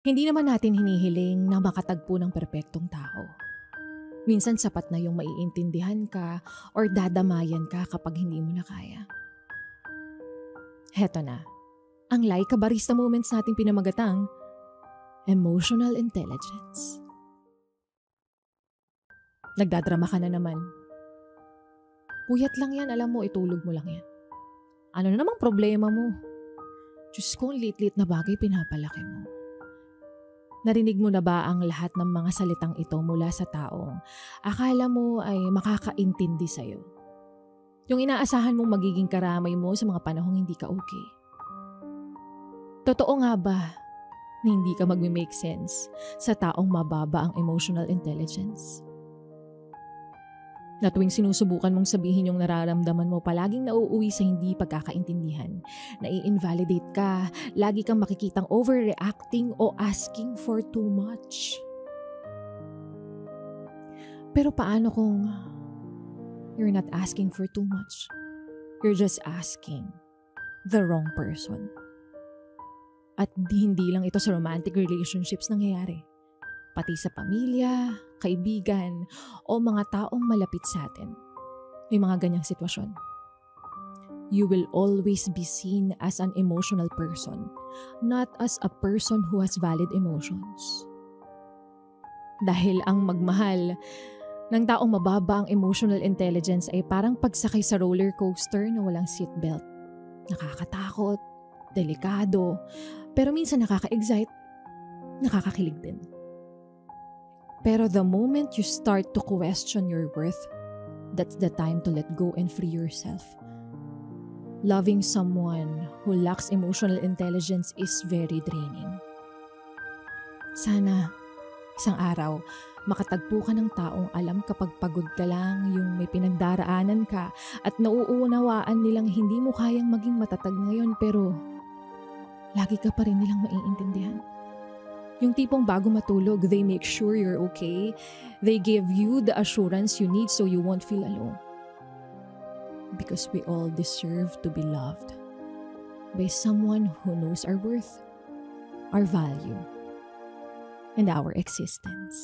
Hindi naman natin hinihiling na makatagpo ng perpektong tao. Minsan sapat na yung maiintindihan ka or dadamayan ka kapag hindi mo na kaya. Heto na, ang Laika Barista Moments nating pinamagatang emotional intelligence. Nagdadrama ka na naman. Puyat lang yan, alam mo, itulog mo lang yan. Ano na namang problema mo? Diyos ko, ang lit-lit na bagay pinapalaki mo. Narinig mo na ba ang lahat ng mga salitang ito mula sa taong akala mo ay makakaintindi sa'yo? Yung inaasahan mong magiging karamay mo sa mga panahong hindi ka okay. Totoo nga ba na hindi ka magme-make sense sa taong mababa ang emotional intelligence? Na tuwing sinusubukan mong sabihin yung nararamdaman mo, palaging nauuwi sa hindi pagkakaintindihan. Nai-invalidate ka, lagi kang makikitang overreacting o asking for too much. Pero paano kung you're not asking for too much? You're just asking the wrong person. At hindi lang ito sa romantic relationships nangyayari. Pati sa pamilya, kaibigan, o mga taong malapit sa atin. May mga ganyang sitwasyon. You will always be seen as an emotional person, not as a person who has valid emotions. Dahil ang magmahal ng taong mababa ang emotional intelligence ay parang pagsakay sa roller coaster na walang seatbelt. Nakakatakot, delikado, pero minsan nakaka-excite, nakakakilig din. Pero the moment you start to question your worth, that's the time to let go and free yourself. Loving someone who lacks emotional intelligence is very draining. Sana, isang araw, makatagpo ka ng taong alam kapag pagod ka lang, yung may pinagdaraanan ka at nauunawaan nilang hindi mo kayang maging matatag ngayon pero lagi ka pa rin nilang maiintindihan. Yung tipong bago matulog, they make sure you're okay. They give you the assurance you need so you won't feel alone. Because we all deserve to be loved by someone who knows our worth, our value, and our existence.